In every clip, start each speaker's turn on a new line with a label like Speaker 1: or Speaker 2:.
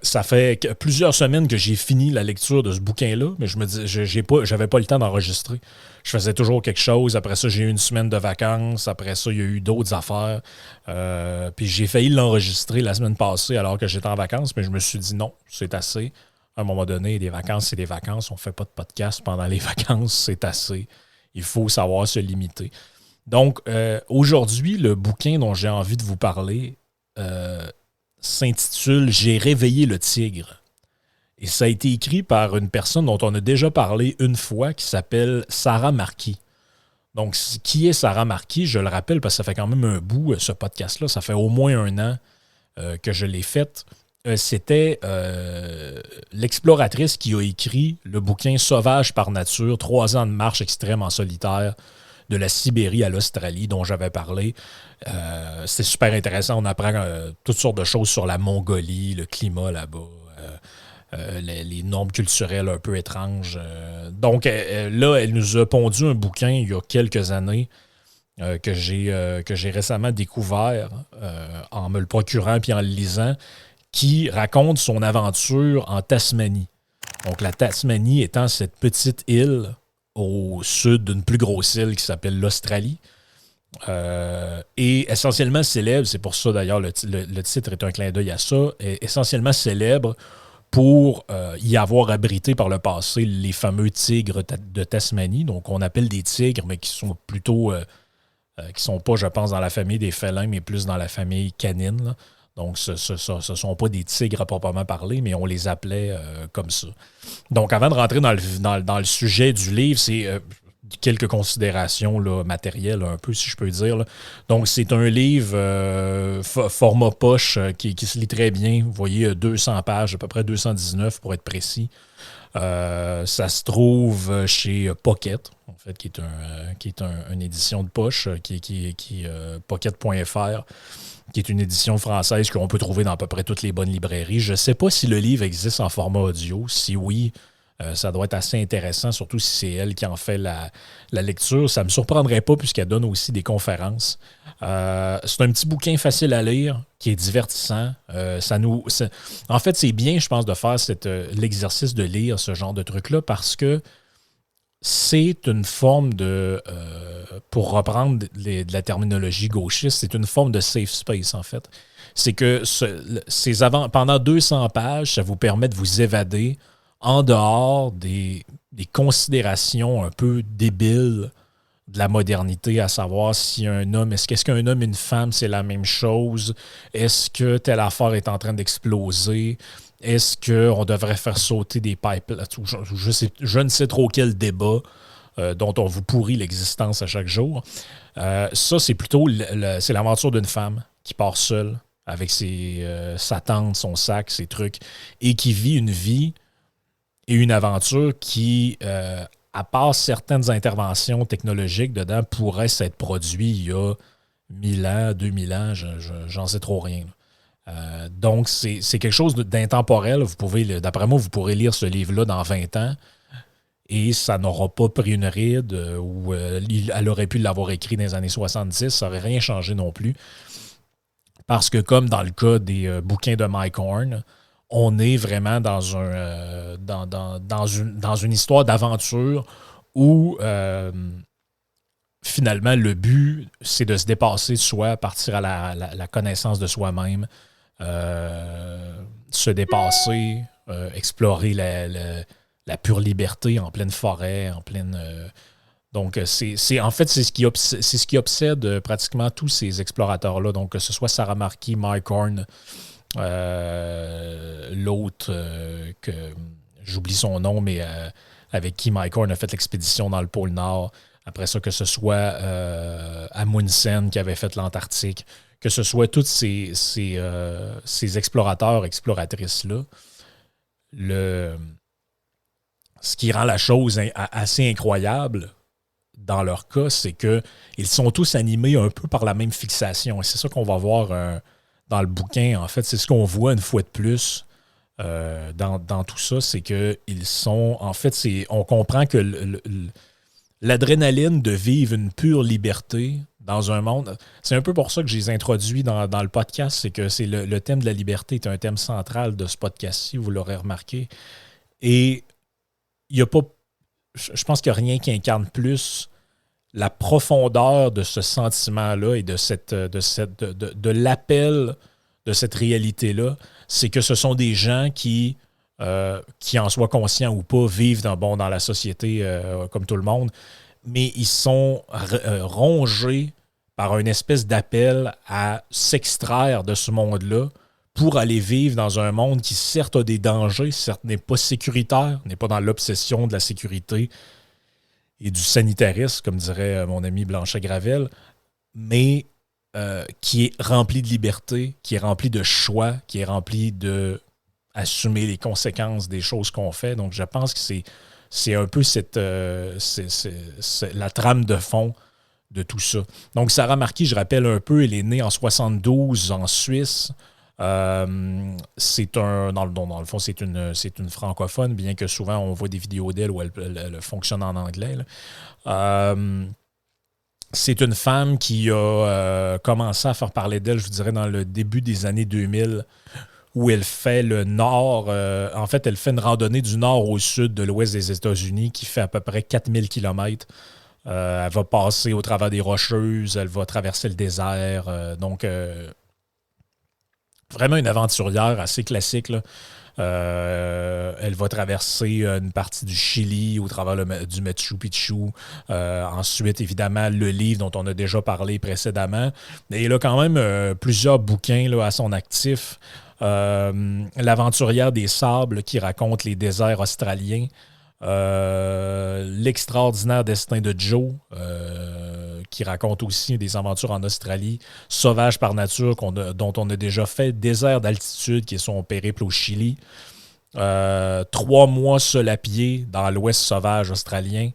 Speaker 1: Ça fait plusieurs semaines que j'ai fini la lecture de ce bouquin-là, mais je me dis, j'avais pas le temps d'enregistrer. Je faisais toujours quelque chose. Après ça, j'ai eu une semaine de vacances. Après ça, il y a eu d'autres affaires. Puis j'ai failli l'enregistrer la semaine passée alors que j'étais en vacances, mais je me suis dit non, c'est assez. À un moment donné, des vacances, c'est des vacances. On ne fait pas de podcast pendant les vacances, c'est assez. Il faut savoir se limiter. Donc, aujourd'hui, le bouquin dont j'ai envie de vous parler s'intitule « J'ai réveillé le tigre ». Et ça a été écrit par une personne dont on a déjà parlé une fois, qui s'appelle Sarah Marquis. Donc, qui est Sarah Marquis? Je le rappelle parce que ça fait quand même un bout, ce podcast-là. Ça fait au moins 1 an que je l'ai fait. C'était l'exploratrice qui a écrit le bouquin « Sauvage par nature, 3 ans de marche extrême en solitaire » de la Sibérie à l'Australie, dont j'avais parlé. C'est super intéressant. On apprend toutes sortes de choses sur la Mongolie, le climat là-bas, les normes culturelles un peu étranges. Donc là, elle nous a pondu un bouquin il y a quelques années que j'ai récemment découvert en me le procurant puis en le lisant, qui raconte son aventure en Tasmanie. Donc la Tasmanie étant cette petite île au sud d'une plus grosse île qui s'appelle l'Australie. Et essentiellement célèbre, c'est pour ça d'ailleurs le titre est un clin d'œil à ça, est essentiellement célèbre pour y avoir abrité par le passé les fameux tigres de Tasmanie, donc on appelle des tigres, mais qui sont plutôt, qui sont pas, je pense, dans la famille des félins, mais plus dans la famille canine, là. Donc, ce ne sont pas des tigres à proprement parler, mais on les appelait comme ça. Donc, avant de rentrer dans le sujet du livre, c'est quelques considérations là, matérielles, un peu, si je peux dire, là. Donc, c'est un livre format poche qui se lit très bien. Vous voyez, 200 pages, à peu près 219 pour être précis. Ça se trouve chez Pocket, en fait, qui est une édition de poche, Pocket.fr, qui est une édition française qu'on peut trouver dans à peu près toutes les bonnes librairies. Je ne sais pas si le livre existe en format audio. Si oui, ça doit être assez intéressant, surtout si c'est elle qui en fait la lecture. Ça ne me surprendrait pas puisqu'elle donne aussi des conférences. C'est un petit bouquin facile à lire, qui est divertissant. En fait, c'est bien, je pense, de faire l'exercice de lire ce genre de truc-là parce que c'est une forme de, pour reprendre de la terminologie gauchiste, c'est une forme de safe space, en fait. C'est que pendant 200 pages, ça vous permet de vous évader en dehors des considérations un peu débiles de la modernité, à savoir si un homme, est-ce qu'un homme et une femme, c'est la même chose? Est-ce que telle affaire est en train d'exploser? Est-ce qu'on devrait faire sauter des pipes? Je ne sais trop quel débat dont on vous pourrit l'existence à chaque jour. Ça, c'est plutôt c'est l'aventure d'une femme qui part seule avec sa tante, son sac, ses trucs, et qui vit une vie et une aventure qui, à part certaines interventions technologiques dedans, pourrait s'être produit il y a 1000 ans, 2000 ans, j'en sais trop rien. Donc, c'est quelque chose d'intemporel. D'après moi, vous pourrez lire ce livre-là dans 20 ans et ça n'aura pas pris une ride ou elle aurait pu l'avoir écrit dans les années 70. Ça n'aurait rien changé non plus. Parce que comme dans le cas des bouquins de Mike Horn, on est vraiment dans une histoire d'aventure où finalement le but, c'est de se dépasser de soi, partir à la connaissance de soi-même, se dépasser, explorer la pure liberté en pleine forêt, en pleine... donc, en fait, c'est ce qui obsède pratiquement tous ces explorateurs-là. Donc, que ce soit Sarah Marquis, Mike Horn, l'autre que j'oublie son nom, mais avec qui Mike Horn a fait l'expédition dans le pôle Nord. Après ça, que ce soit Amundsen qui avait fait l'Antarctique, que ce soit tous ces explorateurs, exploratrices-là, ce qui rend la chose assez incroyable dans leur cas, c'est qu'ils sont tous animés un peu par la même fixation. Et c'est ça qu'on va voir dans le bouquin. En fait, c'est ce qu'on voit une fois de plus dans tout ça, c'est qu'ils sont... En fait, on comprend que l'adrénaline de vivre une pure liberté dans un monde. C'est un peu pour ça que je les introduis dans le podcast, c'est que c'est le thème de la liberté est un thème central de ce podcast-ci, vous l'aurez remarqué. Et il y a pas. Je pense qu'il n'y a rien qui incarne plus la profondeur de ce sentiment-là et de l'appel de cette réalité-là. C'est que ce sont des gens qui en soient conscients ou pas, vivent dans la société comme tout le monde, mais ils sont rongés par une espèce d'appel à s'extraire de ce monde-là pour aller vivre dans un monde qui, certes, a des dangers, certes, n'est pas sécuritaire, n'est pas dans l'obsession de la sécurité et du sanitarisme, comme dirait mon ami Blanchet-Gravel, mais qui est rempli de liberté, qui est rempli de choix, qui est rempli de assumer les conséquences des choses qu'on fait. Donc, je pense que c'est un peu la trame de fond de tout ça. Donc, Sarah Marquis, je rappelle un peu, elle est née en 72 en Suisse. Dans le fond, c'est une francophone, bien que souvent on voit des vidéos d'elle où elle fonctionne en anglais. C'est une femme qui a commencé à faire parler d'elle, je vous dirais, dans le début des années 2000, où elle fait le nord. En fait, elle fait une randonnée du nord au sud de l'ouest des États-Unis qui fait à peu près 4000 km. Elle va passer au travers des Rocheuses, elle va traverser le désert. Vraiment une aventurière assez classique, là. Elle va traverser une partie du Chili au travers du Machu Picchu. Ensuite, évidemment, le livre dont on a déjà parlé précédemment. Et elle a quand même plusieurs bouquins là, à son actif. L'aventurière des sables qui raconte les déserts australiens. L'extraordinaire destin de Joe, qui raconte aussi des aventures en Australie, Sauvage par nature, dont on a déjà fait, Désert d'altitude, qui est son périple au Chili, 3 mois seul à pied dans l'Ouest sauvage australien,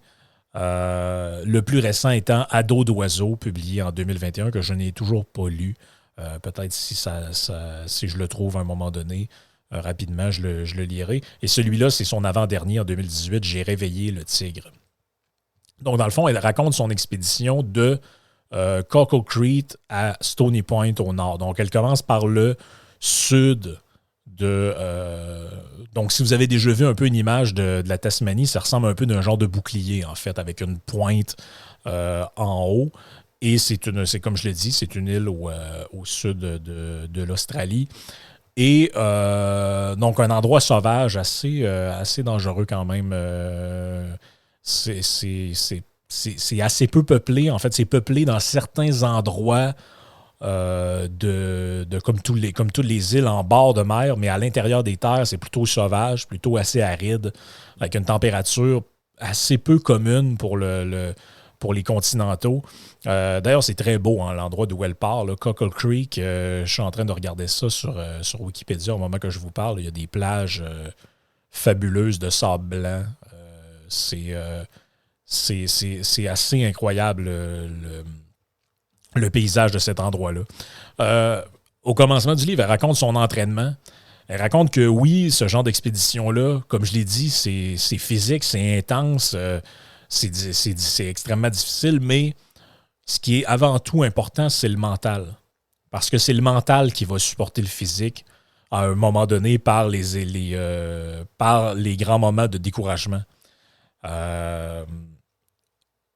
Speaker 1: le plus récent étant Ado d'oiseau, publié en 2021, que je n'ai toujours pas lu. Peut-être si je le trouve à un moment donné. Rapidement, je le lirai. Et celui-là, c'est son avant-dernier en 2018, J'ai réveillé le tigre. Donc, dans le fond, elle raconte son expédition de Coco Creek à Stony Point au nord. Donc, elle commence par le sud de... donc, si vous avez déjà vu un peu une image de la Tasmanie, ça ressemble un peu d'un genre de bouclier, en fait, avec une pointe en haut. Et c'est comme je l'ai dit, c'est une île au sud de l'Australie. Et donc, un endroit sauvage assez dangereux quand même. C'est assez peu peuplé. En fait, c'est peuplé dans certains endroits comme toutes les îles en bord de mer, mais à l'intérieur des terres, c'est plutôt sauvage, plutôt assez aride, avec une température assez peu commune pour les continentaux. D'ailleurs, c'est très beau, hein, l'endroit d'où elle part, là, Cockle Creek. Je suis en train de regarder ça sur Wikipédia au moment que je vous parle. Il y a des plages fabuleuses de sable blanc. C'est assez incroyable le paysage de cet endroit-là. Au commencement du livre, elle raconte son entraînement. Elle raconte que oui, ce genre d'expédition-là, comme je l'ai dit, c'est physique, c'est intense. C'est extrêmement difficile, mais ce qui est avant tout important, c'est le mental. Parce que c'est le mental qui va supporter le physique à un moment donné par les grands moments de découragement.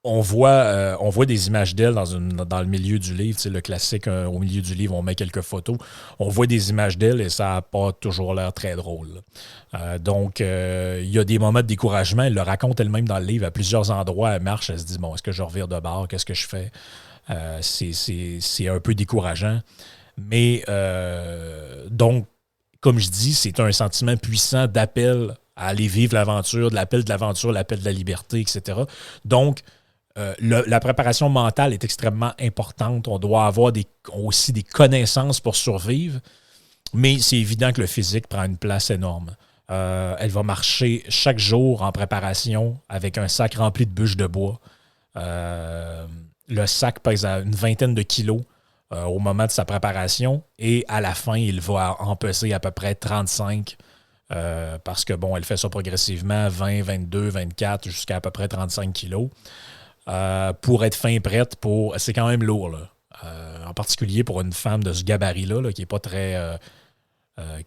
Speaker 1: On voit des images d'elle dans le milieu du livre. Tu sais, le classique, au milieu du livre, on met quelques photos. On voit des images d'elle et ça n'a pas toujours l'air très drôle. Donc, il y a des moments de découragement. Elle le raconte elle-même dans le livre. À plusieurs endroits, elle marche, elle se dit, bon, est-ce que je revire de bord? Qu'est-ce que je fais? C'est un peu décourageant. Mais, donc, comme je dis, c'est un sentiment puissant d'appel à aller vivre l'aventure, de l'appel de l'aventure, l'appel de la liberté, etc. Donc, la préparation mentale est extrêmement importante. On doit avoir aussi des connaissances pour survivre, mais c'est évident que le physique prend une place énorme. Elle va marcher chaque jour en préparation avec un sac rempli de bûches de bois. Le sac pèse à une vingtaine de kilos au moment de sa préparation et à la fin, il va en peser à peu près 35 parce que, bon, elle fait ça progressivement, 20, 22, 24, jusqu'à à peu près 35 kilos. pour être fin prête pour. C'est quand même lourd, là. En particulier pour une femme de ce gabarit-là, là, qui n'est pas très.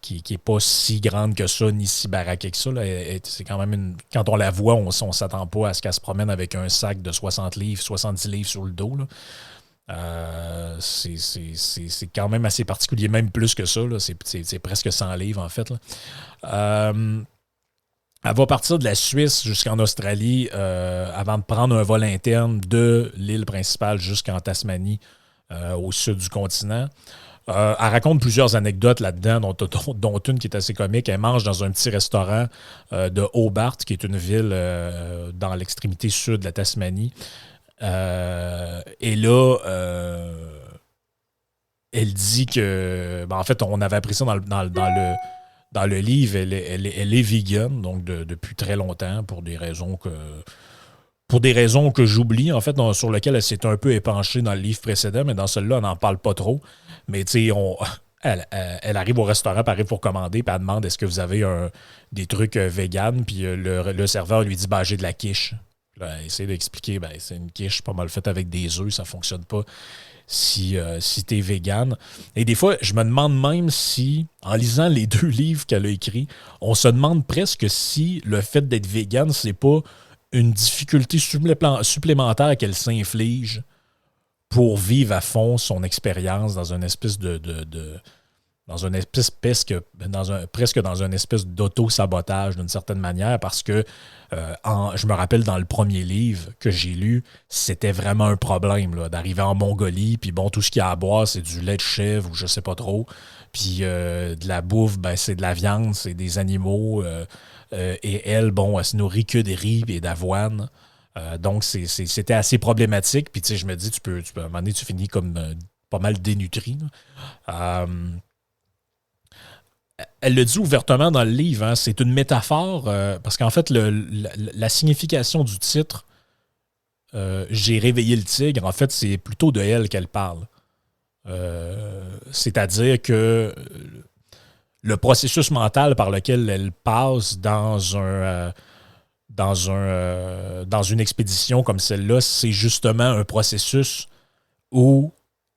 Speaker 1: Qui est pas si grande que ça, ni si baraquée que ça. Là. C'est quand même une. Quand on la voit, on ne s'attend pas à ce qu'elle se promène avec un sac de 60 livres, 70 livres sur le dos. Là. C'est quand même assez particulier, même plus que ça. Là. C'est presque 100 livres, en fait. Là. Elle va partir de la Suisse jusqu'en Australie avant de prendre un vol interne de l'île principale jusqu'en Tasmanie, au sud du continent. Elle raconte plusieurs anecdotes là-dedans, dont une qui est assez comique. Elle mange dans un petit restaurant de Hobart, qui est une ville dans l'extrémité sud de la Tasmanie. Et là, elle dit que... en fait, on avait appris ça dans le livre. Elle est vegan, donc depuis très longtemps, pour des raisons que j'oublie, en fait, sur lesquelles elle s'est un peu épanchée dans le livre précédent, mais dans celui-là, on n'en parle pas trop. Mais tu sais, elle arrive au restaurant, puis arrive pour commander, puis elle demande est-ce que vous avez des trucs vegan, puis le serveur lui dit j'ai de la quiche. Là, elle essaie d'expliquer c'est une quiche pas mal faite avec des œufs, ça fonctionne pas si t'es vegan. Et des fois, je me demande même si, en lisant les 2 livres qu'elle a écrits, on se demande presque si le fait d'être vegan, c'est pas une difficulté supplémentaire qu'elle s'inflige pour vivre à fond son expérience dans une espèce presque dans une espèce d'auto-sabotage d'une certaine manière, parce que je me rappelle dans le premier livre que j'ai lu, c'était vraiment un problème là, d'arriver en Mongolie, puis bon, tout ce qu'il y a à boire, c'est du lait de chèvre ou je sais pas trop, puis de la bouffe, c'est de la viande, c'est des animaux, et elle, elle se nourrit que de riz et d'avoine. Donc, c'était assez problématique. Puis, tu sais, je me dis, à un moment donné, tu finis comme pas mal dénutri. Elle le dit ouvertement dans le livre, hein, c'est une métaphore, parce qu'en fait, la signification du titre, J'ai réveillé le tigre, en fait, c'est plutôt de elle qu'elle parle. C'est-à-dire que le processus mental par lequel elle passe dans une expédition comme celle-là, c'est justement un processus où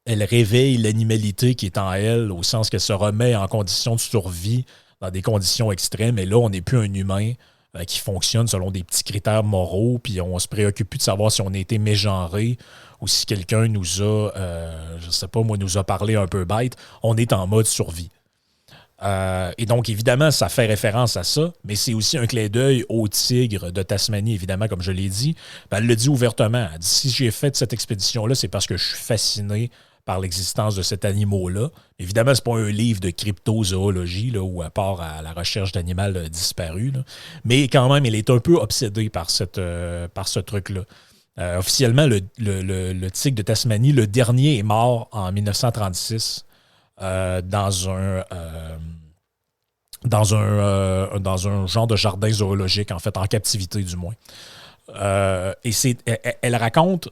Speaker 1: elle réveille l'animalité qui est en elle, au sens qu'elle se remet en condition de survie dans des conditions extrêmes. Et là, on n'est plus un humain qui fonctionne selon des petits critères moraux, puis on se préoccupe plus de savoir si on a été mégenré ou si quelqu'un nous a, je sais pas moi, nous a parlé un peu bête. On est en mode survie. Et donc, évidemment, ça fait référence à ça, mais c'est aussi un clin d'œil au tigre de Tasmanie, évidemment, comme je l'ai dit. Ben, elle le dit ouvertement. Elle dit, si j'ai fait cette expédition-là, c'est parce que je suis fasciné par l'existence de cet animal-là. Évidemment, ce n'est pas un livre de cryptozoologie là, où elle part à la recherche d'animal disparu, là. Mais quand même, elle est un peu obsédée par ce truc-là. Officiellement, le tigre de Tasmanie, le dernier est mort en 1936 dans un genre de jardin zoologique, en fait, en captivité du moins. Et elle raconte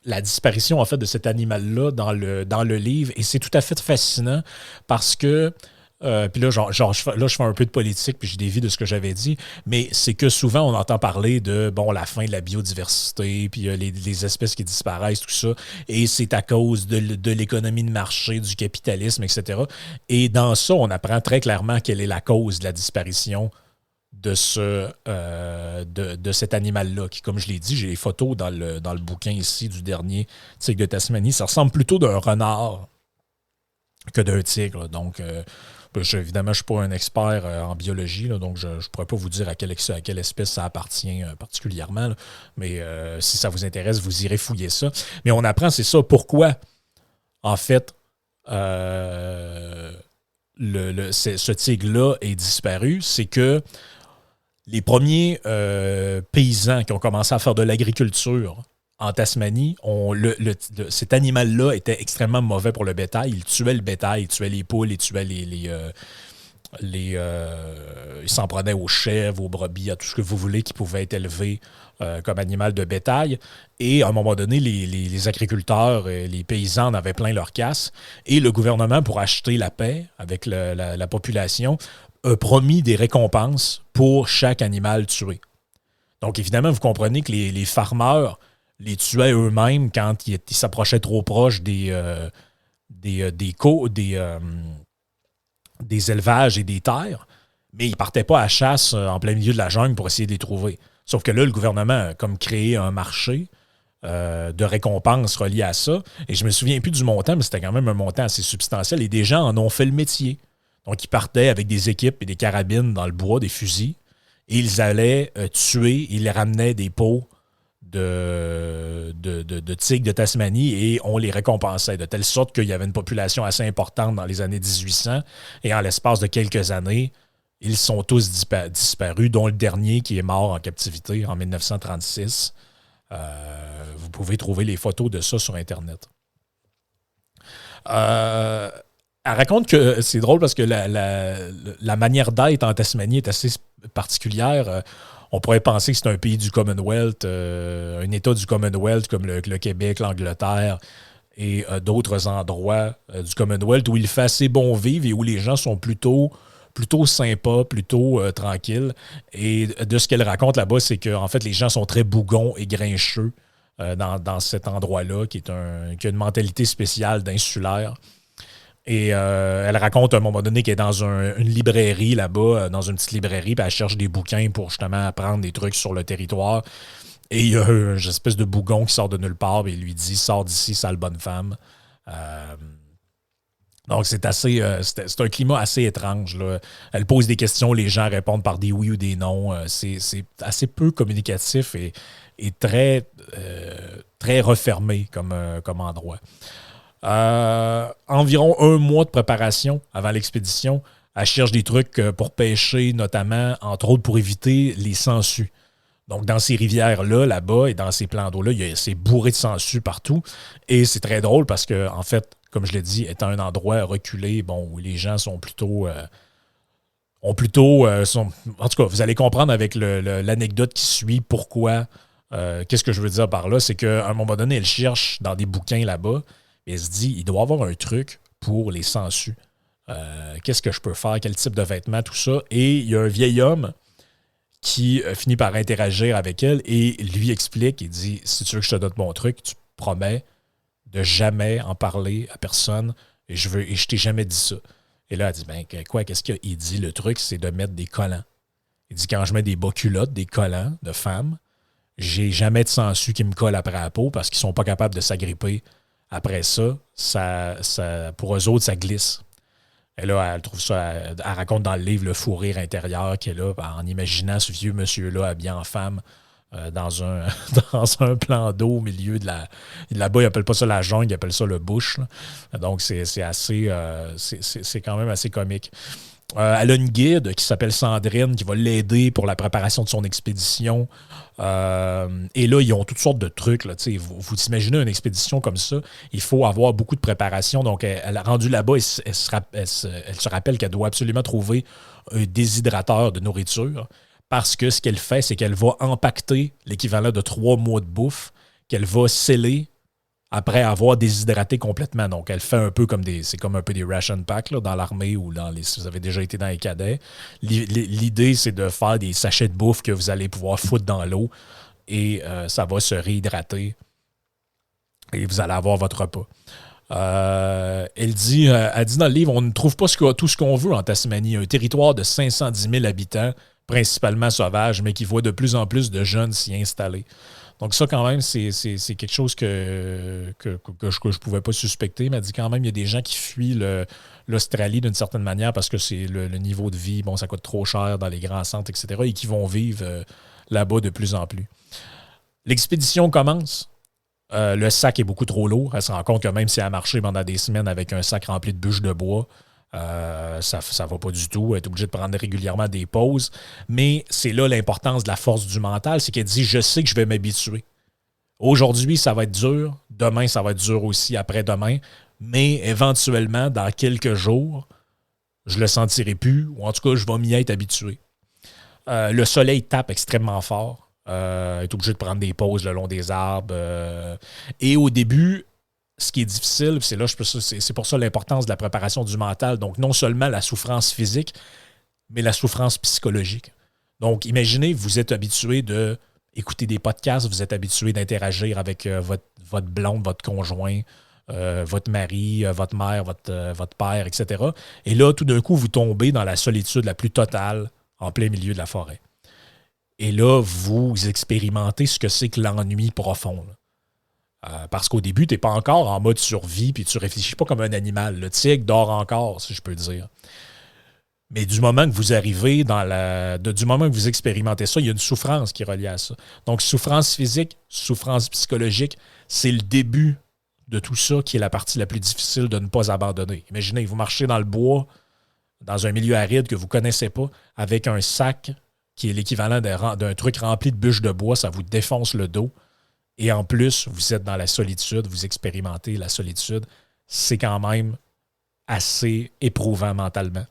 Speaker 1: la disparition en fait de cet animal-là dans le livre, et c'est tout à fait fascinant parce que puis là, je fais un peu de politique, puis je dévie de ce que j'avais dit, mais c'est que souvent, on entend parler de la fin de la biodiversité, puis les espèces qui disparaissent, tout ça, et c'est à cause de l'économie de marché, du capitalisme, etc. Et dans ça, on apprend très clairement quelle est la cause de la disparition de cet animal-là, qui, comme je l'ai dit, j'ai les photos dans le bouquin ici du dernier tigre de Tasmanie. Ça ressemble plutôt d'un renard que d'un tigre. Donc, évidemment, je ne suis pas un expert en biologie, là, donc je ne pourrais pas vous dire à quelle espèce ça appartient particulièrement. Là. Mais si ça vous intéresse, vous irez fouiller ça. Mais on apprend, c'est ça, pourquoi, en fait, ce tigre-là est disparu. C'est que les premiers paysans qui ont commencé à faire de l'agriculture en Tasmanie, cet animal-là était extrêmement mauvais pour le bétail. Il tuait le bétail, il tuait les poules, il tuait il s'en prenait aux chèvres, aux brebis, à tout ce que vous voulez qui pouvait être élevé comme animal de bétail. Et à un moment donné, les agriculteurs, les paysans en avaient plein leur casse. Et le gouvernement, pour acheter la paix avec la population, a promis des récompenses pour chaque animal tué. Donc, évidemment, vous comprenez que les farmers les tuaient eux-mêmes quand ils s'approchaient trop proche des élevages et des terres, mais ils ne partaient pas à chasse en plein milieu de la jungle pour essayer de les trouver. Sauf que là, le gouvernement a comme créé un marché de récompenses reliées à ça. Et je me souviens plus du montant, mais c'était quand même un montant assez substantiel. Et des gens en ont fait le métier. Donc, ils partaient avec des équipes et des carabines dans le bois, des fusils, et ils allaient tuer, ils ramenaient des peaux de tigres de Tasmanie et on les récompensait de telle sorte qu'il y avait une population assez importante dans les années 1800 et en l'espace de quelques années, ils sont tous disparus, dont le dernier qui est mort en captivité en 1936. Vous pouvez trouver les photos de ça sur Internet. Elle raconte que c'est drôle parce que la manière d'être en Tasmanie est assez particulière. On pourrait penser que c'est un pays du Commonwealth, un État du Commonwealth comme le Québec, l'Angleterre et d'autres endroits du Commonwealth où il fait assez bon vivre et où les gens sont plutôt sympas, plutôt tranquilles. Et de ce qu'elle raconte là-bas, c'est que en fait, les gens sont très bougons et grincheux dans cet endroit-là, qui a une mentalité spéciale d'insulaire. Et elle raconte à un moment donné qu'elle est dans une librairie là-bas, dans une petite librairie, puis elle cherche des bouquins pour justement apprendre des trucs sur le territoire. Et il y a une espèce de bougon qui sort de nulle part et il lui dit « Sors d'ici, sale bonne femme ». Donc, c'est un climat assez étrange, là. Elle pose des questions, les gens répondent par des oui ou des non. C'est assez peu communicatif et très, très refermé comme endroit. Environ 1 mois de préparation avant l'expédition. Elle cherche des trucs pour pêcher, notamment, entre autres, pour éviter les sangsues. Donc, dans ces rivières-là, là-bas, et dans ces plans d'eau-là, c'est bourré de sangsues partout. Et c'est très drôle parce que, en fait, comme je l'ai dit, étant un endroit reculé, bon, où les gens sont plutôt... en tout cas, vous allez comprendre avec l'anecdote qui suit pourquoi... qu'est-ce que je veux dire par là? C'est qu'à un moment donné, elle cherche dans des bouquins là-bas et elle se dit, il doit y avoir un truc pour les sangsues. Qu'est-ce que je peux faire? Quel type de vêtements? Tout ça. Et il y a un vieil homme qui finit par interagir avec elle et lui explique, il dit, si tu veux que je te donne mon truc, tu promets de jamais en parler à personne et je t'ai jamais dit ça. Et là, elle dit, ben quoi, qu'est-ce qu'il a? Il dit, le truc, c'est de mettre des collants. Il dit, quand je mets des bas culottes, des collants de femmes, j'ai jamais de sangsues qui me collent après la peau parce qu'ils sont pas capables de s'agripper. Après ça, pour eux autres, ça glisse. Et là, elle trouve ça, elle raconte dans le livre le fou rire intérieur qu'elle a en imaginant ce vieux monsieur-là habillé en femme dans un plan d'eau au milieu de la... Là-bas, ils n'appellent pas ça la jungle, ils appellent ça le bush. Là. Donc, c'est quand même assez comique. Elle a une guide qui s'appelle Sandrine qui va l'aider pour la préparation de son expédition. Et là, ils ont toutes sortes de trucs. Là, vous imaginez une expédition comme ça, il faut avoir beaucoup de préparation. Donc, elle a rendu là-bas, elle se rappelle qu'elle doit absolument trouver un déshydrateur de nourriture parce que ce qu'elle fait, c'est qu'elle va empaqueter l'équivalent de 3 mois de bouffe qu'elle va sceller après avoir déshydraté complètement. Donc, elle fait un peu comme c'est comme un peu des ration packs là, dans l'armée ou si vous avez déjà été dans les cadets. L'idée, c'est de faire des sachets de bouffe que vous allez pouvoir foutre dans l'eau et ça va se réhydrater et vous allez avoir votre repas. Elle dit dans le livre, on ne trouve pas tout ce qu'on veut en Tasmanie. Un territoire de 510 000 habitants, principalement sauvages, mais qui voit de plus en plus de jeunes s'y installer. Donc ça, quand même, c'est quelque chose que je ne pouvais pas suspecter, mais elle dit quand même, il y a des gens qui fuient l'Australie d'une certaine manière parce que c'est le niveau de vie, bon, ça coûte trop cher dans les grands centres, etc., et qui vont vivre là-bas de plus en plus. L'expédition commence. Le sac est beaucoup trop lourd. Elle se rend compte que même si elle a marché pendant des semaines avec un sac rempli de bûches de bois, ça ne va pas du tout. Elle est obligée de prendre régulièrement des pauses. Mais c'est là l'importance de la force du mental. C'est qu'elle dit, je sais que je vais m'habituer. Aujourd'hui, ça va être dur. Demain, ça va être dur aussi. Après-demain. Mais éventuellement, dans quelques jours, je le sentirai plus. Ou en tout cas, je vais m'y être habitué. Le soleil tape extrêmement fort. Elle est obligée de prendre des pauses le long des arbres. Et au début, ce qui est difficile, c'est pour ça l'importance de la préparation du mental. Donc, non seulement la souffrance physique, mais la souffrance psychologique. Donc, imaginez, vous êtes habitué de écoutez des podcasts, vous êtes habitué d'interagir avec votre blonde, votre conjoint, votre mari, votre mère, votre père, etc. Et là, tout d'un coup, vous tombez dans la solitude la plus totale en plein milieu de la forêt. Et là, vous expérimentez ce que c'est que l'ennui profond. Parce qu'au début, tu n'es pas encore en mode survie, puis tu ne réfléchis pas comme un animal. Le tigre dort encore, si je peux dire. Mais du moment que vous arrivez du moment que vous expérimentez ça, il y a une souffrance qui est reliée à ça. Donc, souffrance physique, souffrance psychologique, c'est le début de tout ça qui est la partie la plus difficile de ne pas abandonner. Imaginez, vous marchez dans le bois, dans un milieu aride que vous ne connaissez pas, avec un sac qui est l'équivalent d'un truc rempli de bûches de bois, ça vous défonce le dos. Et en plus, vous êtes dans la solitude, vous expérimentez la solitude. C'est quand même assez éprouvant mentalement.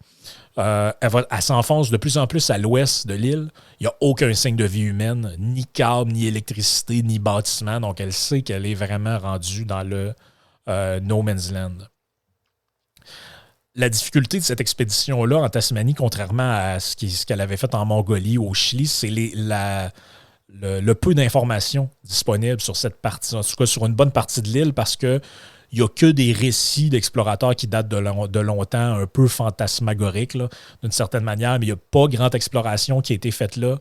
Speaker 1: Elle s'enfonce de plus en plus à l'ouest de l'île. Il n'y a aucun signe de vie humaine, ni câble, ni électricité, ni bâtiment. Donc, elle sait qu'elle est vraiment rendue dans le No Man's Land. La difficulté de cette expédition-là en Tasmanie, contrairement à ce qu'elle avait fait en Mongolie ou au Chili, c'est le peu d'informations disponibles sur cette partie, en tout cas sur une bonne partie de l'île, parce que il n'y a que des récits d'explorateurs qui datent de longtemps, un peu fantasmagoriques, là, d'une certaine manière, mais il n'y a pas grande exploration qui a été faite là.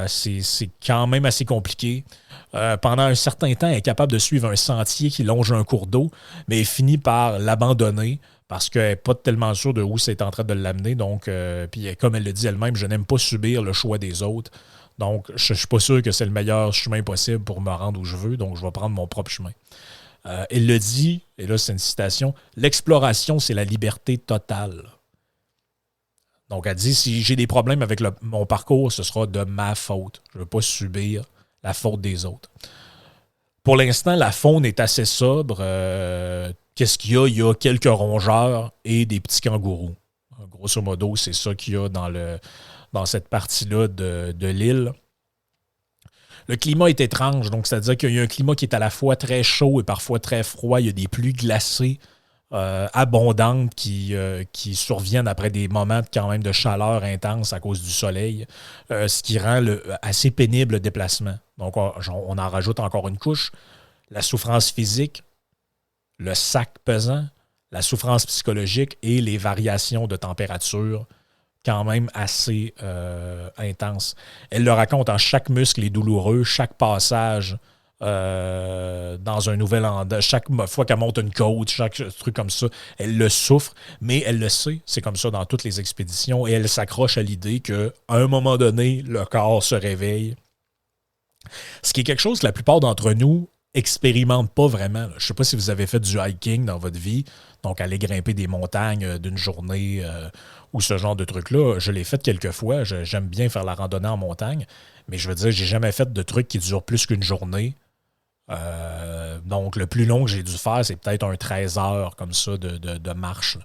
Speaker 1: C'est quand même assez compliqué. Pendant un certain temps, elle est capable de suivre un sentier qui longe un cours d'eau, mais elle finit par l'abandonner parce qu'elle n'est pas tellement sûre de où c'est en train de l'amener. Donc, puis comme elle le dit elle-même, je n'aime pas subir le choix des autres. Donc, je ne suis pas sûr que c'est le meilleur chemin possible pour me rendre où je veux, donc je vais prendre mon propre chemin. Elle le dit, et là c'est une citation, « L'exploration, c'est la liberté totale. » Donc, elle dit, si j'ai des problèmes avec mon parcours, ce sera de ma faute. Je ne veux pas subir la faute des autres. Pour l'instant, la faune est assez sobre. Qu'est-ce qu'il y a? Il y a quelques rongeurs et des petits kangourous. Grosso modo, c'est ça qu'il y a dans cette partie-là de l'île. Le climat est étrange, donc c'est-à-dire qu'il y a un climat qui est à la fois très chaud et parfois très froid. Il y a des pluies glacées abondantes qui surviennent après des moments quand même de chaleur intense à cause du soleil, ce qui rend assez pénible le déplacement. Donc on en rajoute encore une couche. La souffrance physique, le sac pesant, la souffrance psychologique et les variations de température quand même assez intense. Elle le raconte, chaque muscle est douloureux, chaque passage dans un nouvel endroit, chaque fois qu'elle monte une côte, chaque truc comme ça, elle le souffre, mais elle le sait, c'est comme ça dans toutes les expéditions, et elle s'accroche à l'idée qu'à un moment donné, le corps se réveille. Ce qui est quelque chose que la plupart d'entre nous expérimentent pas vraiment. Je ne sais pas si vous avez fait du hiking dans votre vie, donc aller grimper des montagnes d'une journée ou ce genre de trucs-là. Je l'ai fait quelques fois. J'aime bien faire la randonnée en montagne, mais je veux dire, j'ai jamais fait de trucs qui durent plus qu'une journée. Donc, le plus long que j'ai dû faire, c'est peut-être un 13 heures comme ça de marche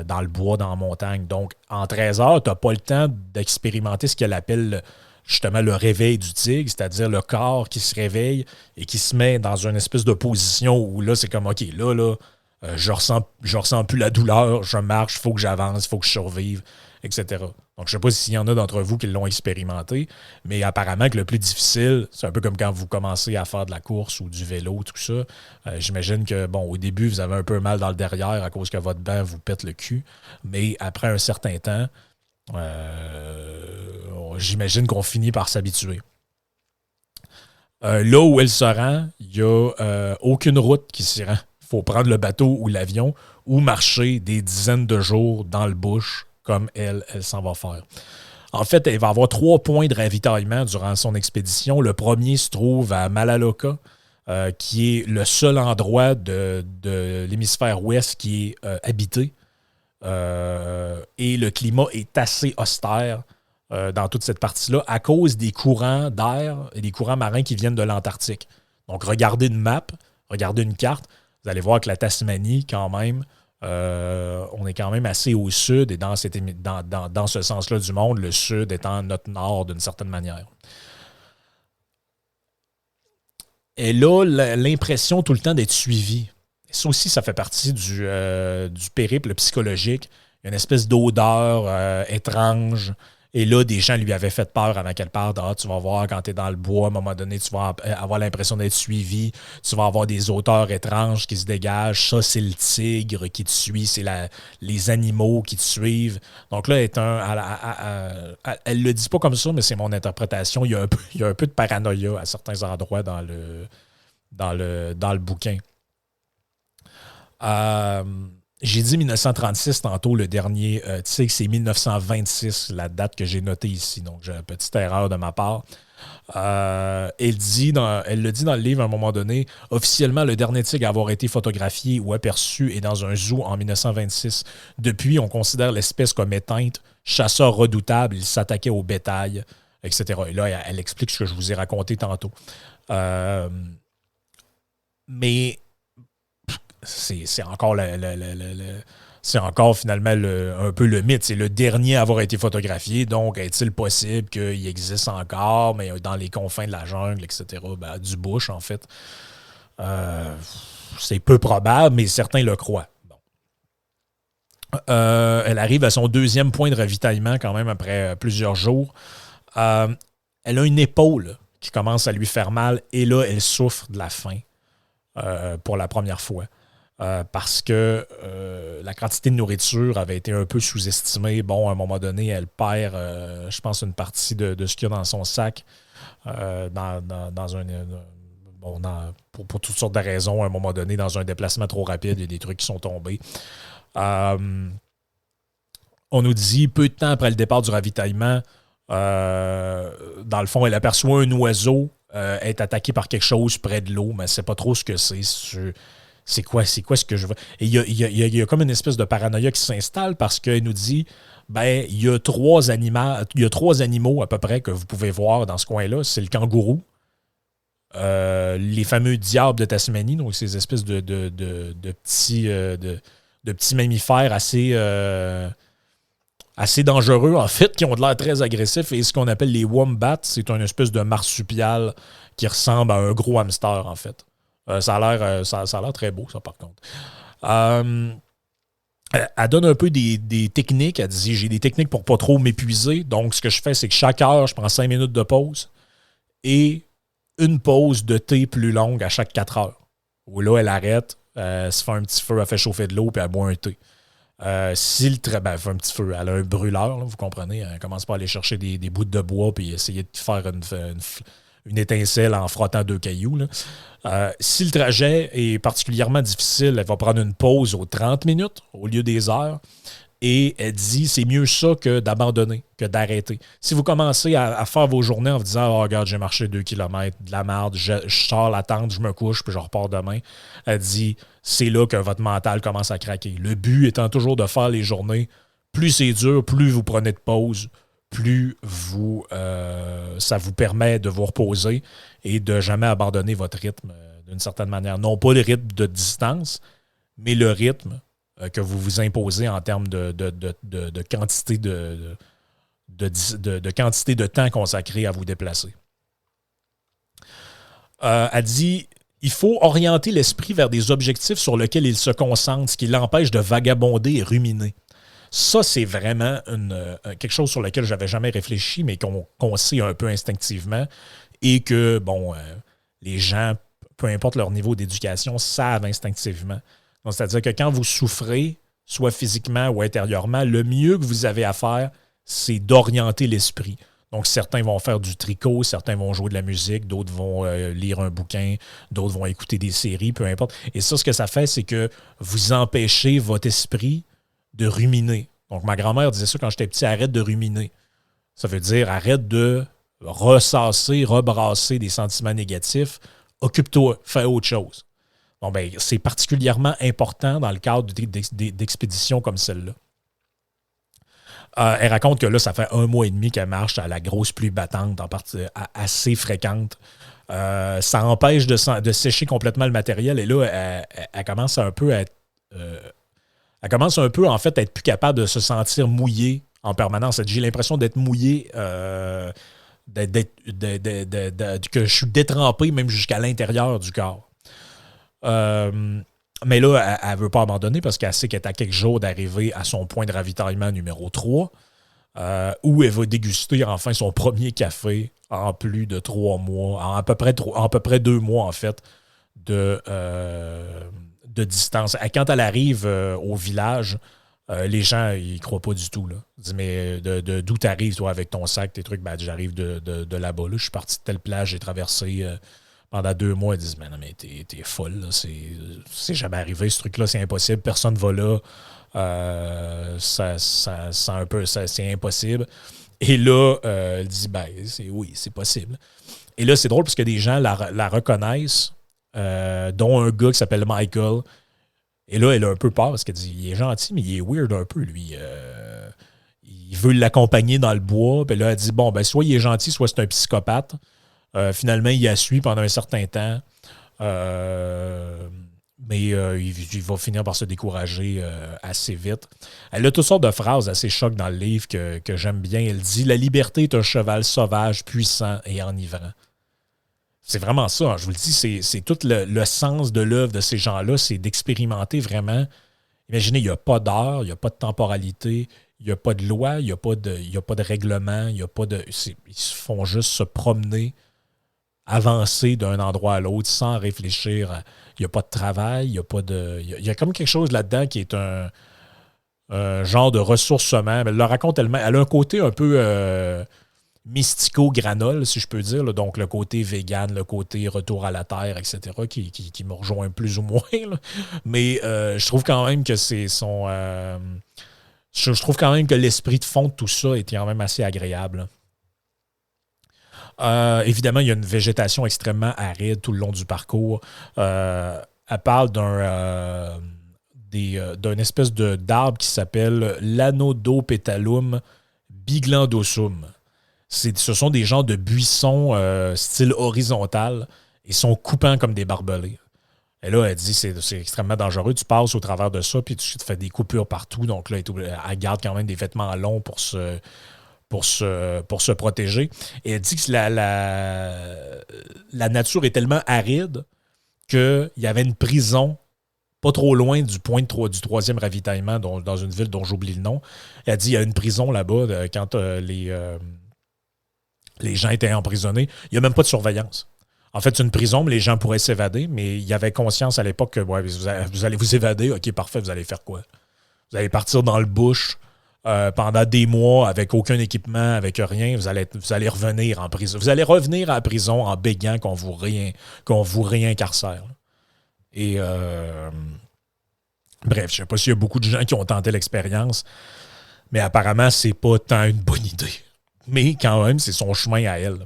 Speaker 1: dans le bois, dans la montagne. Donc, en 13 heures, tu n'as pas le temps d'expérimenter ce qu'elle appelle justement le réveil du tigre, c'est-à-dire le corps qui se réveille et qui se met dans une espèce de position où là, c'est comme, OK, là, je ressens plus la douleur, je marche, il faut que j'avance, il faut que je survive, etc. Donc, je ne sais pas s'il y en a d'entre vous qui l'ont expérimenté, mais apparemment que le plus difficile, c'est un peu comme quand vous commencez à faire de la course ou du vélo, tout ça. J'imagine que, bon, au début, vous avez un peu mal dans le derrière à cause que votre banc vous pète le cul, mais après un certain temps, j'imagine qu'on finit par s'habituer. Là où elle se rend, il n'y a aucune route qui s'y rend. Il faut prendre le bateau ou l'avion ou marcher des dizaines de jours dans le bush comme elle s'en va faire. En fait, elle va avoir 3 points de ravitaillement durant son expédition. Le premier se trouve à Malaloka, qui est le seul endroit de l'hémisphère ouest qui est habité. Et le climat est assez austère dans toute cette partie-là à cause des courants d'air et des courants marins qui viennent de l'Antarctique. Donc, regardez une map, regardez une carte, vous allez voir que la Tasmanie, quand même, on est quand même assez au sud et dans ce sens-là du monde, le sud étant notre nord d'une certaine manière. Elle a l'impression tout le temps d'être suivie. Ça aussi, ça fait partie du périple psychologique. Il y a une espèce d'odeur étrange. Et là, des gens lui avaient fait peur avant qu'elle parte. Ah, tu vas voir, quand tu es dans le bois, à un moment donné, tu vas avoir l'impression d'être suivi. Tu vas avoir des odeurs étranges qui se dégagent. Ça, c'est le tigre qui te suit. C'est les animaux qui te suivent. Donc là, elle le dit pas comme ça, mais c'est mon interprétation. Il y a un peu de paranoïa à certains endroits dans le bouquin. J'ai dit 1936 tantôt, le dernier. Tu sais que c'est 1926, la date que j'ai notée ici. Donc, j'ai une petite erreur de ma part. Elle le dit dans le livre à un moment donné. Officiellement, le dernier tigre à avoir été photographié ou aperçu est dans un zoo en 1926. Depuis, on considère l'espèce comme éteinte. Chasseur redoutable, il s'attaquait au bétail, etc. Et là, elle explique ce que je vous ai raconté tantôt. Mais c'est encore c'est encore finalement un peu le mythe. C'est le dernier à avoir été photographié, donc est-il possible qu'il existe encore, mais dans les confins de la jungle, etc., du bush, en fait. C'est peu probable, mais certains le croient. Bon. Elle arrive à son deuxième point de ravitaillement quand même après plusieurs jours. Elle a une épaule qui commence à lui faire mal et là, elle souffre de la faim pour la première fois. Parce que la quantité de nourriture avait été un peu sous-estimée. Bon, à un moment donné, elle perd, je pense, une partie de ce qu'il y a dans son sac pour toutes sortes de raisons. À un moment donné, dans un déplacement trop rapide, il y a des trucs qui sont tombés. On nous dit, peu de temps après le départ du ravitaillement, dans le fond, elle aperçoit un oiseau être attaqué par quelque chose près de l'eau, mais elle ne sait pas trop ce que c'est. C'est quoi ce que je veux? Et il y a comme une espèce de paranoïa qui s'installe parce qu'elle nous dit, il y a trois animaux à peu près que vous pouvez voir dans ce coin-là. C'est le kangourou, les fameux diables de Tasmanie, donc ces espèces de petits mammifères assez dangereux, en fait, qui ont de l'air très agressifs. Et ce qu'on appelle les wombats, c'est une espèce de marsupial qui ressemble à un gros hamster, en fait. Ça a l'air très beau, ça, par contre. Elle donne un peu des techniques. Elle dit, j'ai des techniques pour pas trop m'épuiser. Donc, ce que je fais, c'est que chaque heure, je prends 5 minutes de pause et une pause de thé plus longue à chaque 4 heures. Où là, elle arrête, elle se fait un petit feu, elle fait chauffer de l'eau, puis elle boit un thé. Elle fait un petit feu. Elle a un brûleur, là, vous comprenez. Elle commence par aller chercher des bouts de bois puis essayer de faire une étincelle en frottant 2 cailloux. Là. Si le trajet est particulièrement difficile, elle va prendre une pause aux 30 minutes au lieu des heures. Et elle dit, c'est mieux ça que d'abandonner, que d'arrêter. Si vous commencez à faire vos journées en vous disant, oh, regarde, j'ai marché 2 kilomètres, de la merde, je sors la tente, je me couche, puis je repars demain. Elle dit, c'est là que votre mental commence à craquer. Le but étant toujours de faire les journées. Plus c'est dur, plus vous prenez de pause, plus ça vous permet de vous reposer et de jamais abandonner votre rythme d'une certaine manière. Non pas le rythme de distance, mais le rythme que vous vous imposez en termes de quantité de quantité de temps consacré à vous déplacer. Elle dit, il faut orienter l'esprit vers des objectifs sur lesquels il se concentre, ce qui l'empêche de vagabonder et ruminer. Ça, c'est vraiment quelque chose sur lequel je n'avais jamais réfléchi, mais qu'on sait un peu instinctivement et que, les gens, peu importe leur niveau d'éducation, savent instinctivement. Donc, c'est-à-dire que quand vous souffrez, soit physiquement ou intérieurement, le mieux que vous avez à faire, c'est d'orienter l'esprit. Donc, certains vont faire du tricot, certains vont jouer de la musique, d'autres vont lire un bouquin, d'autres vont écouter des séries, peu importe. Et ça, ce que ça fait, c'est que vous empêchez votre esprit de ruminer. Donc, ma grand-mère disait ça quand j'étais petit, arrête de ruminer. Ça veut dire arrête de ressasser, rebrasser des sentiments négatifs. Occupe-toi, fais autre chose. Bon, c'est particulièrement important dans le cadre d'expéditions comme celle-là. Elle raconte que là, ça fait 1 mois et demi qu'elle marche à la grosse pluie battante, assez fréquente. Ça empêche de sécher complètement le matériel. Et là, elle commence un peu à être... elle commence un peu, en fait, à être plus capable de se sentir mouillée en permanence. J'ai l'impression d'être mouillée, que je suis détrempé même jusqu'à l'intérieur du corps. Mais là, elle ne veut pas abandonner parce qu'elle sait qu'elle est à quelques jours d'arriver à son point de ravitaillement numéro 3. où elle va déguster enfin son premier café en plus de 3 mois, en à peu près 2 mois en fait, de distance. Quand elle arrive au village, les gens, ils croient pas du tout. Là. Ils disent, mais d'où t'arrives, toi, avec ton sac, tes trucs? Ben, j'arrive de là-bas. Là. Je suis parti de telle plage, j'ai traversé pendant 2 mois. Ils disent, mais non, mais t'es folle. Là. C'est jamais arrivé, ce truc-là, c'est impossible. Personne ne va là. C'est impossible. Et là, elle dit, ben, oui, c'est possible. Et là, c'est drôle parce que des gens la reconnaissent, dont un gars qui s'appelle Michael. Et là, elle a un peu peur parce qu'elle dit, il est gentil, mais il est weird un peu, lui. Il veut l'accompagner dans le bois. Puis là, elle dit, bon, ben, soit il est gentil, soit c'est un psychopathe. Finalement, il la suit pendant un certain temps. Mais il va finir par se décourager assez vite. Elle a toutes sortes de phrases assez chocs dans le livre que j'aime bien. Elle dit « La liberté est un cheval sauvage, puissant et enivrant ». C'est vraiment ça. Hein. Je vous le dis, c'est tout le sens de l'œuvre de ces gens-là, c'est d'expérimenter vraiment. Imaginez, il n'y a pas d'heure, il n'y a pas de temporalité, il n'y a pas de loi, il n'y a pas de règlement, il n'y a pas de. Ils se font juste se promener, avancer d'un endroit à l'autre sans réfléchir. Il n'y a pas de travail, il n'y a pas de. Il y a comme quelque chose là-dedans qui est un genre de ressourcement. Elle le raconte tellement. Elle a un côté un peu mystico-granole, si je peux dire. Là. Donc, le côté vegan, le côté retour à la terre, etc., qui me rejoint plus ou moins. Là. Mais je trouve quand même que c'est son. Je trouve quand même que l'esprit de fond de tout ça est quand même assez agréable. Évidemment, il y a une végétation extrêmement aride tout le long du parcours. Elle parle d'une espèce d'arbre qui s'appelle l'Anodopétalum biglandosum. Ce sont des genres de buissons style horizontal et sont coupants comme des barbelés. Et là, elle dit que c'est extrêmement dangereux. Tu passes au travers de ça, puis tu te fais des coupures partout. Donc là, elle garde quand même des vêtements longs pour se protéger. Et elle dit que la nature est tellement aride qu'il y avait une prison pas trop loin du point du troisième ravitaillement dans une ville dont j'oublie le nom. Elle dit qu'il y a une prison là-bas quand les gens étaient emprisonnés. Il n'y a même pas de surveillance. En fait, c'est une prison, mais les gens pourraient s'évader, mais il y avait conscience à l'époque que ouais, vous allez vous évader. OK, parfait, vous allez faire quoi? Vous allez partir dans le bush pendant des mois avec aucun équipement, avec rien. Vous allez revenir en prison. Vous allez revenir à la prison en bégant qu'on vous réincarcère. Et bref, je ne sais pas s'il y a beaucoup de gens qui ont tenté l'expérience, mais apparemment, c'est pas tant une bonne idée. Mais quand même, c'est son chemin à elle.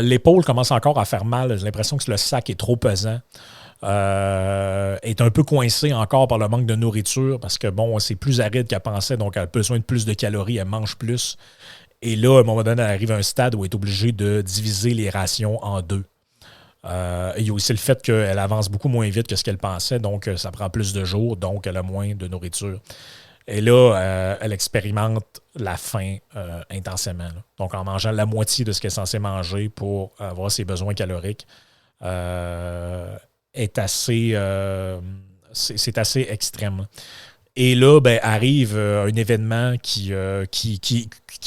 Speaker 1: L'épaule commence encore à faire mal. J'ai l'impression que le sac est trop pesant. Est un peu coincée encore par le manque de nourriture parce que, bon, c'est plus aride qu'elle pensait, donc elle a besoin de plus de calories, elle mange plus. Et là, à un moment donné, elle arrive à un stade où elle est obligée de diviser les rations en deux. Il y a aussi le fait qu'elle avance beaucoup moins vite que ce qu'elle pensait, donc ça prend plus de jours, donc elle a moins de nourriture. Et là, elle expérimente la faim intensément. Là. Donc, en mangeant la moitié de ce qu'elle est censée manger pour avoir ses besoins caloriques, est assez, c'est assez extrême. Et là, ben, arrive un événement qui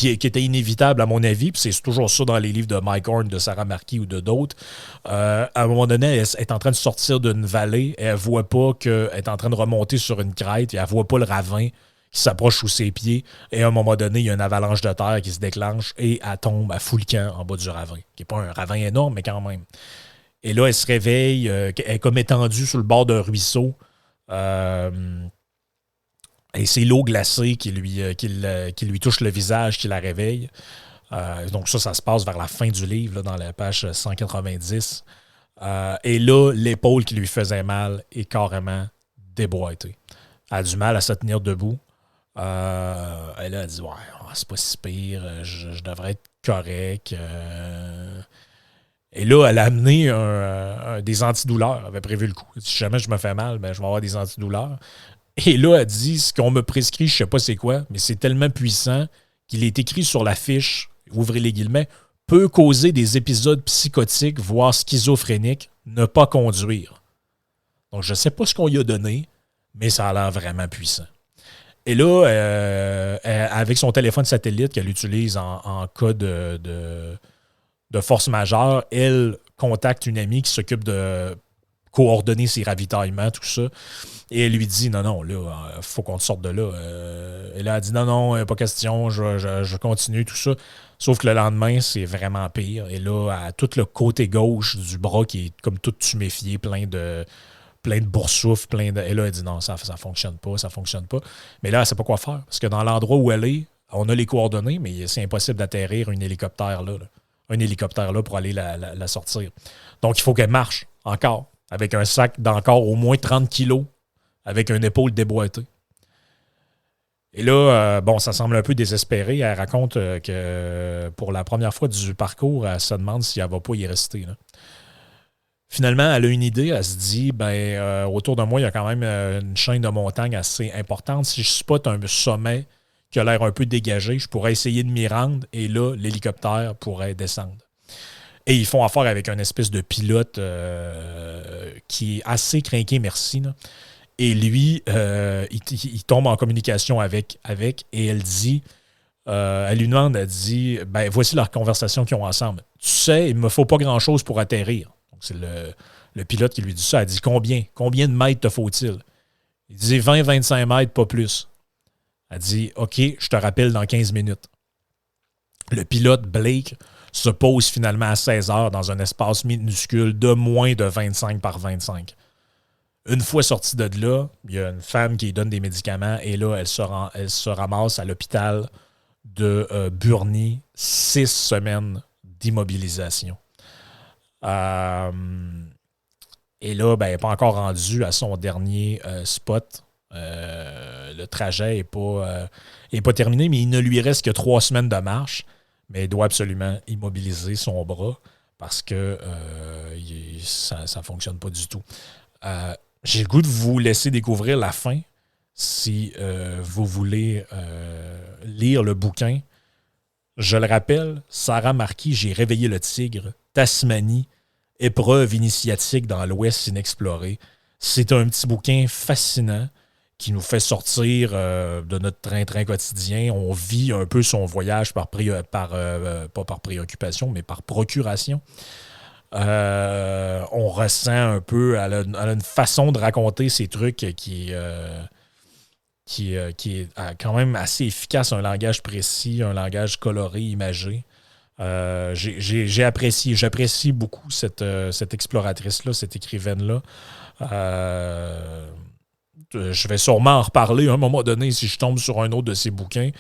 Speaker 1: était inévitable à mon avis, puis c'est toujours ça dans les livres de Mike Horn, de Sarah Marquis ou de d'autres. À un moment donné, elle est en train de sortir d'une vallée et elle ne voit pas qu'elle est en train de remonter sur une crête et elle ne voit pas le ravin qui s'approche sous ses pieds. Et à un moment donné, il y a une avalanche de terre qui se déclenche et elle tombe à full camp en bas du ravin, qui n'est pas un ravin énorme, mais quand même. Et là, elle se réveille, elle est comme étendue sur le bord d'un ruisseau. Et c'est l'eau glacée qui lui touche le visage, qui la réveille. Donc ça se passe vers la fin du livre, là, dans la page 190. Et là, l'épaule qui lui faisait mal est carrément déboîtée. Elle a du mal à se tenir debout. Elle a dit « Ouais, c'est pas si pire, je devrais être correct. » Et là, elle a amené des antidouleurs. Elle avait prévu le coup. Si jamais je me fais mal, ben, je vais avoir des antidouleurs. Et là, elle dit, ce qu'on me prescrit, je ne sais pas c'est quoi, mais c'est tellement puissant qu'il est écrit sur la fiche, ouvrez les guillemets, peut causer des épisodes psychotiques, voire schizophréniques, ne pas conduire. Donc, je ne sais pas ce qu'on lui a donné, mais ça a l'air vraiment puissant. Et là, avec son téléphone satellite qu'elle utilise en cas de force majeure, elle contacte une amie qui s'occupe de coordonner ses ravitaillements, tout ça. Et elle lui dit, non, non, là, il faut qu'on te sorte de là. Et là, elle dit, non, non, pas question, je continue, tout ça. Sauf que le lendemain, c'est vraiment pire. Et là, à tout le côté gauche du bras qui est comme tout tuméfié, plein de boursoufles, et là, elle dit, non, ça fonctionne pas, ça fonctionne pas. Mais là, elle sait pas quoi faire. Parce que dans l'endroit où elle est, on a les coordonnées, mais c'est impossible d'atterrir un hélicoptère là pour aller la sortir. Donc, il faut qu'elle marche encore, avec un sac d'encore au moins 30 kilos, avec une épaule déboîtée. Et là, bon, ça semble un peu désespéré. Elle raconte que pour la première fois du parcours, elle se demande si elle ne va pas y rester. Là. Finalement, elle a une idée. Elle se dit, autour de moi, il y a quand même une chaîne de montagnes assez importante. Si je spot un sommet qui a l'air un peu dégagé, je pourrais essayer de m'y rendre et là, l'hélicoptère pourrait descendre. Et ils font affaire avec une espèce de pilote qui est assez crinqué, merci. Là. Et lui, il tombe en communication avec et elle dit, elle lui demande, elle dit, voici leur conversation qu'ils ont ensemble. Tu sais, il ne me faut pas grand-chose pour atterrir. Donc, c'est le pilote qui lui dit ça. Elle dit, combien de mètres te faut-il? Il dit 20-25 mètres, pas plus. Elle dit, OK, je te rappelle dans 15 minutes. Le pilote Blake se pose finalement à 16 heures dans un espace minuscule de moins de 25 par 25. Une fois sortie de là, il y a une femme qui lui donne des médicaments et là, elle se ramasse à l'hôpital de Burnie, 6 semaines d'immobilisation. Et là, elle n'est pas encore rendue à son dernier spot. Le trajet n'est pas terminé, mais il ne lui reste que 3 semaines de marche. Mais elle doit absolument immobiliser son bras parce que ça ne fonctionne pas du tout. J'ai le goût de vous laisser découvrir la fin si vous voulez lire le bouquin. Je le rappelle, Sarah Marquis, J'ai réveillé le tigre, Tasmanie, épreuve initiatique dans l'Ouest inexploré. C'est un petit bouquin fascinant qui nous fait sortir de notre train-train quotidien. On vit un peu son voyage pas par préoccupation, mais par procuration. On ressent un peu, elle a une façon de raconter ces trucs qui est quand même assez efficace, un langage précis, un langage coloré, imagé. J'apprécie beaucoup cette exploratrice-là, cette écrivaine-là. Je vais sûrement en reparler à un moment donné si je tombe sur un autre de ses bouquins.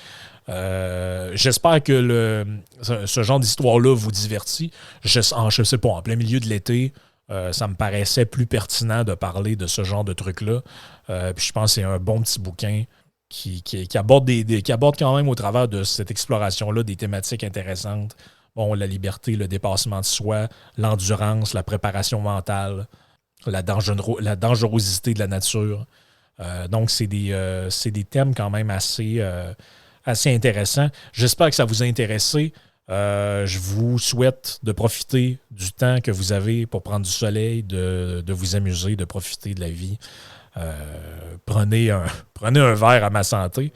Speaker 1: J'espère que ce genre d'histoire-là vous divertit. Je sais pas, en plein milieu de l'été, ça me paraissait plus pertinent de parler de ce genre de trucs-là. Puis je pense que c'est un bon petit bouquin qui aborde qui aborde quand même au travers de cette exploration-là des thématiques intéressantes. Bon, la liberté, le dépassement de soi, l'endurance, la préparation mentale, la dangerosité de la nature. Donc, c'est des thèmes quand même assez intéressants. J'espère que ça vous a intéressé. Je vous souhaite de profiter du temps que vous avez pour prendre du soleil, de vous amuser, de profiter de la vie. Prenez un verre à ma santé.